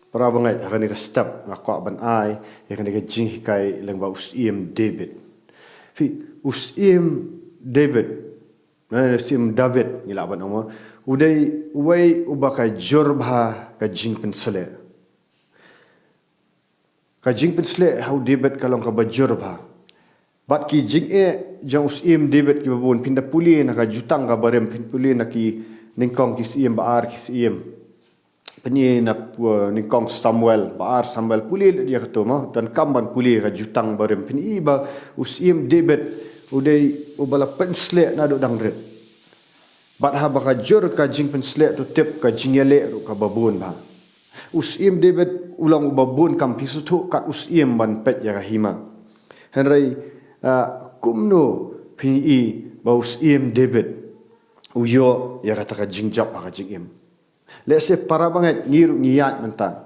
para bangai akan ni step ngakwa ban ai akan ni jing hikai lengba usim David fi usim David usim David ngila ban ama udai uai ubaka jorbha ka jing pensele how David kalong ka bajorba bat ki jing jang usim David ki babun pinda puli na ka jutang ka barem pin puli na ki ningkong ki sim baar ki sim penye na ningkong Samuel baar Samuel puli dia ketoma dan kamban puli ka jutang barem pin iba usim David udai ubala pensle na do dangret bat ha baka jor ka jing pensle tu tip ka jingyale ru ka babun ba usim David ulang babun kam pisutu kat usim ban pet ya hima henry kumno pi ba usim David uyo ya kata ka jingjap ka jingim lese para banget ngiru niat mentan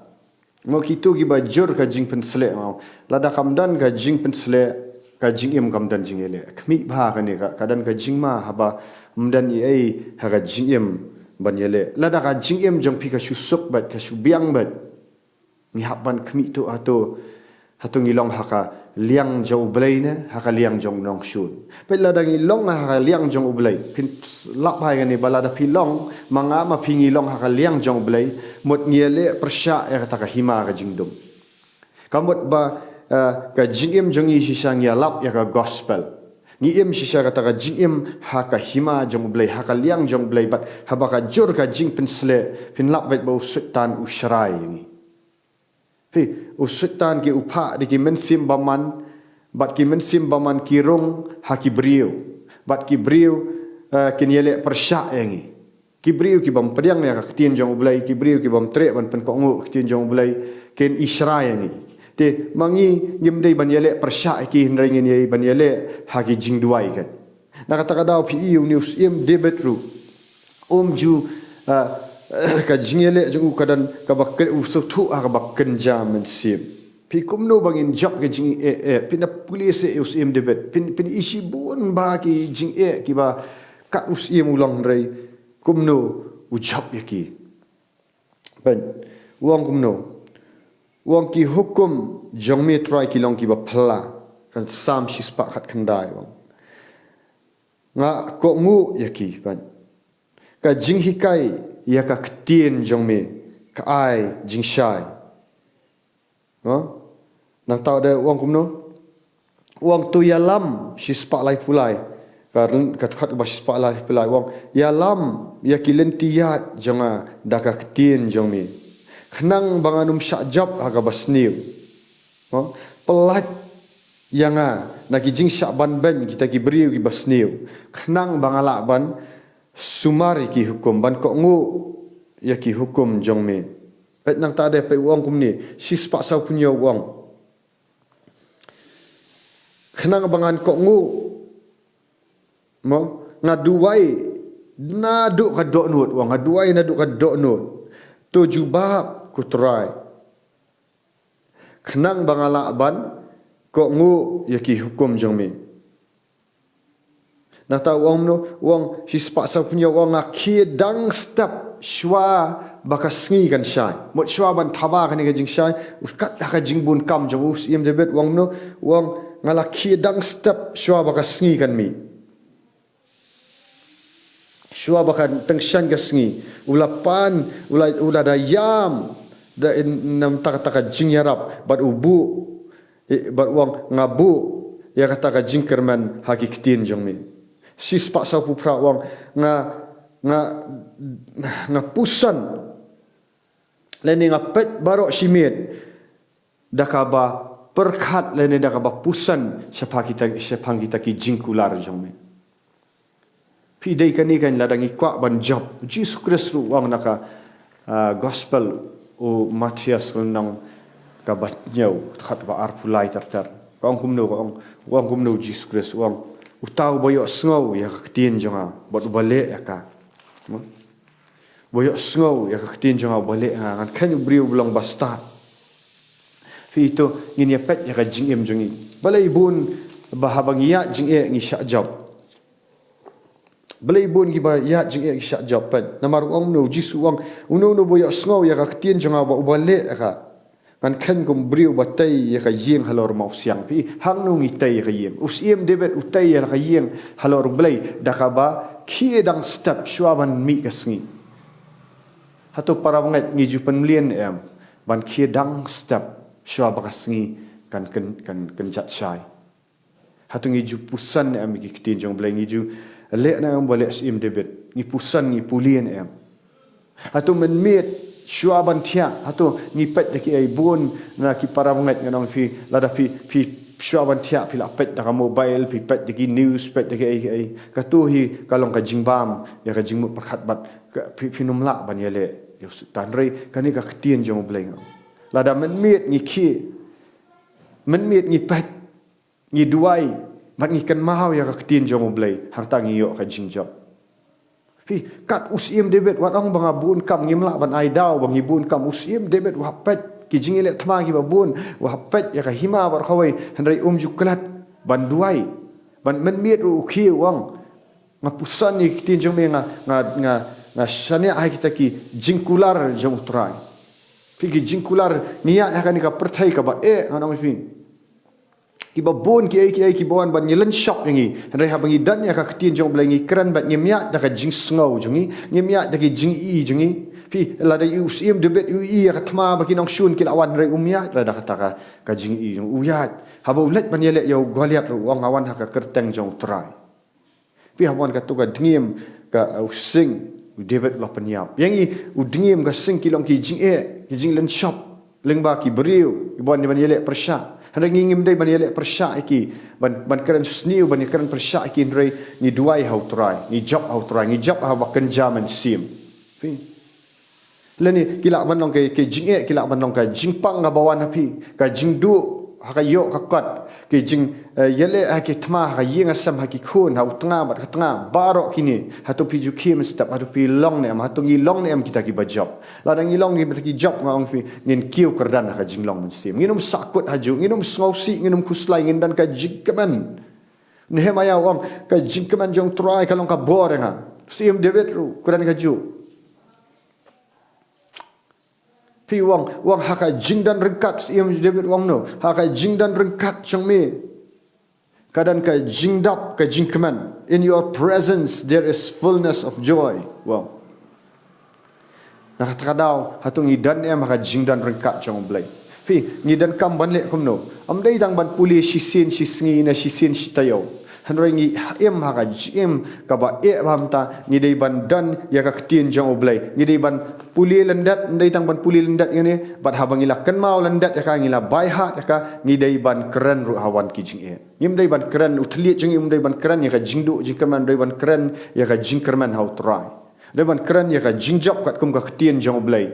mo kitu gi ba jor ka jing pensle mau lada kamdan ka jing pensle ka jingim kamdan jingele kmi ba ka ni ka kadan ka jingma haba mdan ei ha ka jingim banyele lada ka jingim jong pi ka susuk bat ka subiang bat ni haban kmi tu ato ngilong haka liang jong ublay na haka liang jong nong shun pe lada ngilong haka liang jong ublay pin lap hai ni balada pilong manga ma pingilong haka liang jong ublay mot ngele persya ya kata ka hima ka jingdum kamot ba ka jingim jong i sisang ya lap ya ka gospel ni sisa kata ka jingim haka hima jong ublay haka liang jong ublay bat habaka jor ka jing pensle pin lap bet bau sultan usrai ni pi usutan ki upha di ki mensim baman bat ki mensim baman kirung haki brio bat ki brio kinyele persya yangi ki brio ki bam pediang ya ka tin jong ublay ki brio ki bam tre ban pen kongu tin jong ublay ken isra yangi te mangi ngimdei ban yele persya ki hindrai ngin ban yele haki jingduai kan na kata kada pi news im debet ru ju ka jingele jung kadan ka bakke usutu ka bakken jam sip pi kumno bangin job ke jing pina police usim debet pin isi bun ba ki jing ki ba ka usim ulang rei kumno ujab yaki ben wang kumno wang ki hukum jong me try ki long ki ba phla kan sam shi spa khat khandai wang nga ko ngu yaki ben ka jing hikai ya ka ktien jong me ka ai jing shai nang tau de wang kumno wang tu ya lam shi spa lai pulai ka khat ba shi spa lai pulai wang ya lam ya kilentiya jonga da ka ktien jong me khnang banganum syajab aga basniu pelat yanga naki jing syaban ben kita ki beriu ki basniu khnang bangala ban sumari ki hukum ban ko ngu ya ki hukum jong me pet nang ta de pe wang kum ni si spa sa punya wang khnang bangan ko ngu mo ngaduai na du ka do nut wang ngaduai na du ka do nut to jubab kutrai khnang bangala ban ko ngu ya ki hukum jong me na ta wang si spa sa punya wang akhir dang step shwa baka sngi kan shai mot shwa ban thaba kan ga jing shai uskat ka jing bun kam jawu im debet wang ngala khir dang step shwa baka sngi kan mi shwa baka teng shan ga sngi ulapan ulada yam da nam taka jing yarap bat ubu bat wang ngabu ya kata ka jing kerman hakikitin jong mi si spa sa pupra wang nga pusan leni nga pet barok simit dakaba perkat leni dakaba pusan siapa kita ki jingkular jome pi dei kani kan ladang ikwa ban job Jesus Christ ru wang naka gospel o Matias renang kabat nyau khat ba arpulai tartar kong kumno Jesus Christ wang utau boyok sngau ya kaktien jonga bot bale ya ka boyok sngau ya kaktien jonga bale kan kan briu belong basta fi to ngin ya pet ya ka jingem jongi balai bun bahabang ya jing ngi sya job belai bun ki ba ya jing ek syak japan namar ong no jisu ong uno no boya sngo ya ka tien janga ba ubale ka kan khen kum briu ba tai ya ka yeng halor mau siang pi hang no ngi tai ka yeng usiem debet utai ya ka yeng halor belai da ka ba ki dang step shwaban mi ka sngi hatu para banget ngi ju penlien em ban ki dang step shwaba ka sngi kan jat shai hatu ngi ju pusan em ki tien jong belai ngi ju le na am boleh sim debit ni pusan ni pulien em atau menmet shuaban tia atau ni pet deki ai bun na ki para mengat nganong fi lada fi shuaban tia fi la pet da mobile fi pet deki news pet deki ai katu hi kalong ka jingbam ya ka jingmu pakhat bat fi numla ban yele yo tan rei kani ka tien jong bleng lada menmet ni ki menmet ni pet ni duai mat ngikan mahau ya ka tin jong blai harta ngiyo ka jingjob fi kat usim debet wat ong banga bun kam ngimla ban ai daw bang ibun kam usim debet wa pet ki jingile thma ki babun wa pet ya ka hima bar khawai handrai juklat ban duai ban men miet u khi wang ngapusan ni tin jong me nga shane ai kita ki jingkular jong utrai fi ki jingkular niya ya ka ni ka perthai ka ba anong fi ki babon ki ki bawan ban nyelan shop yangi rai ha bangi dan ya ka tin jong blangi kran bat nyemya da ka jing sngo jungi nyemya da ki jing i jungi pi la da usim debet i ka thma ba ki nong shun ki lawan rai umya ra da ka ka jing i jung uyat ha bo let ban yele yo goliat ru wang awan ha ka kerteng jong trai pi ha wan ka tu ka dngiem ka using debet la penyap yangi u dngiem ka sing ki long ki jing len shop lengba ki beriu ban yele persha hendak ngingim dai ban yele persya iki ban keren sniu ban keren persya iki ndrei ni duai hau trai ni job hau trai ni job ha bakan jaman sim pi leni kila ban nong ke jinge kila ban nong ka jingpang ga bawan api ka jingdu ha ka yo ka kat ke jing yele ha ke thma ha yeng asam ha ki khun hau tanga bat ka tanga baro kini hatu pi jukim step hatu pi long ne hatu ngi long ne kita ki ba job ladang ngi long ni ki job ngong fi ngin kiu kerdan ha jing long sim nginum sakut haju nginum sngosi nginum kuslai ngin dan ka jingkeman ne maya wang ka jingkeman jong try kalong ka borenga sim debet ru kuran ka ju pi wang haka jingdan rengkat sim debet wang no haka jingdan rengkat jong me kadan ka jingdap ka jingkeman in your presence there is fullness of joy wow nakatadaw hatung idan em haka jingdan rengkat jong blai pi ngidan kam ban le kumno amdai dang ban puli sisin sisngi na sisin sitayo hanroi ngi em haka em ka ba bam ta ngi dei ban dan ya ka tin jong blai ngi dei ban puli lendat ndai tang ban puli lendat ngene bat habang ila kan mau lendat ya ka ngila bai hat ya ka ngi dei ban keren ru hawan ki jing ngim dei ban keren utli jing im dei ban keren ya ka jingdu jingkerman dei ban keren ya ka jingkerman hau trai dei ban keren ya ka jingjop kat kum ka tin jong blai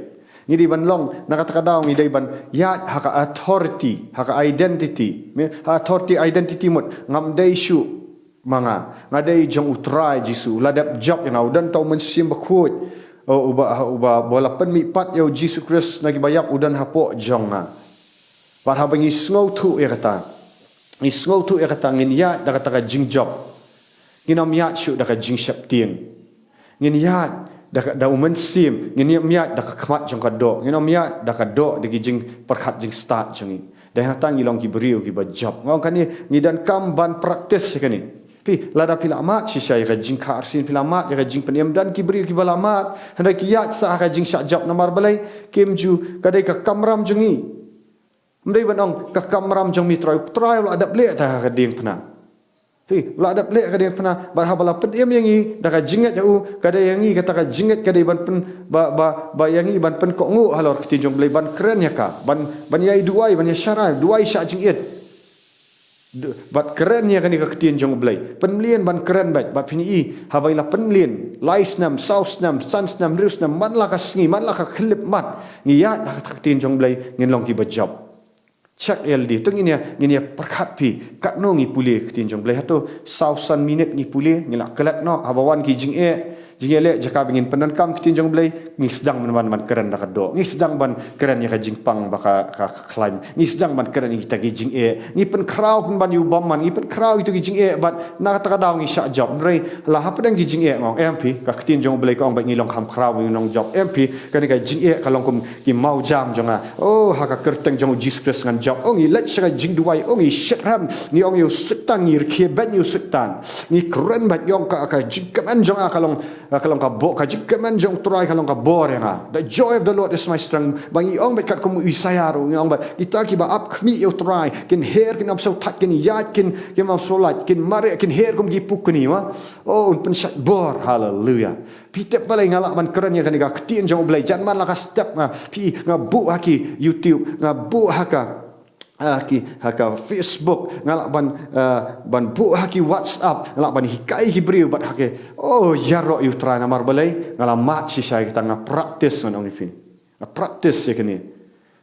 ngi dei ban long nakata ngi dei ban ya haka authority haka identity authority identity mut ngam dei shu manga ngadai jong utrai jisu ladap job yang udan tau mensim bakut uba bola pen mi pat yo jisu Kristus nagi bayak udan hapo jonga par habangi sngo tu kata ni sngo tu kata ngin ya da kata jing job nginam ya shu da jing shap tieng ngin ya da mensim ngin ya da khmat jong ka do nginam ya da ka do de jing perkhat jing start jongi da hatang ilong ki beriu ki ba job ngong kani ngidan kam ban praktis kani pi lada pilamat si saya ka jing khar sin pilamat ya ka jing penem dan ki beri ki balamat hendak ki ya sa ka jing syak jap namar balai kemju kadai ka kamram jengi mdai banong ka kamram jong mi trai la adap le ta ka ding pna pi la adap le ka ding pna ba habala penem yangi da ka jingat jau kadai yangi kata ka jingat kadai ban pen ba yangi ban pen kok ngu halor ki jong blai ban keren ya ka ban yai duai ban ya syarai duai syak jing it bat keren ya kan ikatien jong blai penlien ban keren bat pini i habai la penlien laisnam sausnam sansnam rusnam man la ka sngi man la ka khlip mat ngi ya tak tien jong blai ngin long ki ba job check LD tu ngini perkat pi kat no ngi puli ketin jong bleh tu sausan minit ngi puli ngila kelat no abawan ki jing le jaka bingin penan kam ketin jong bleh ngi sedang man keren dak do ngi sedang ban keren ya jing pang baka climb ngi sedang ban keren kita gi jing ngi pen kraw pen ban yu bom man ngi pen kraw itu gi jing bat na ta daw ngi sha job rei la ha pedang gi jing ngong MP ka ketin jong bleh ko ong ba ngi long kham kraw ngi nong job MP kan ka jing kalong kum ki mau jam jonga oh ha ka kerteng jong Jesus ngan job ong i let sha jing duai ong i shit ram ni ong yu sutan ni rke ban yu sutan ni keren bat yong ka jing kaman jong kalong ka bo ka jing kaman jong try kalong ka bor nga the joy of the Lord is my strength bang i ong bet kat kum isayaru ni ong bat kita ki ba up kmi you try kin hair kin am so tat kin yat kin am so light kin mare kin hair kum gi puk ni wa oh pen shat bor hallelujah Pitep balai ngalak man keren ya kan ga ketin jong blai jan man la ka step nga pi nga bu haki YouTube nga bu haka haka Facebook ngalak ban bu haki WhatsApp ngalak ban hikai hibriu bat hake oh yaro yu try namar balai ngala mat si sai kita nga practice on only fin practice ya kini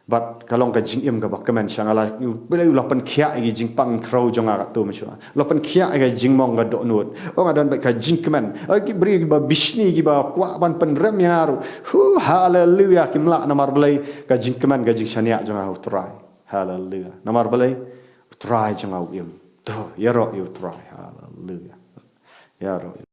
but kalong ka jing im ka ba kemen sangala belai lapan khia gi jing pang crow jong aga tu machwa lapan khia ga jing mong ga do nut o ga dan ba ka jing kemen gi bri gi ba bisni gi ba kwa ban pen rem yaru hallelujah kimla namar belai ka jing kemen ga jing shania jong au try hallelujah namar belai try jong au im to yaro you try hallelujah yaro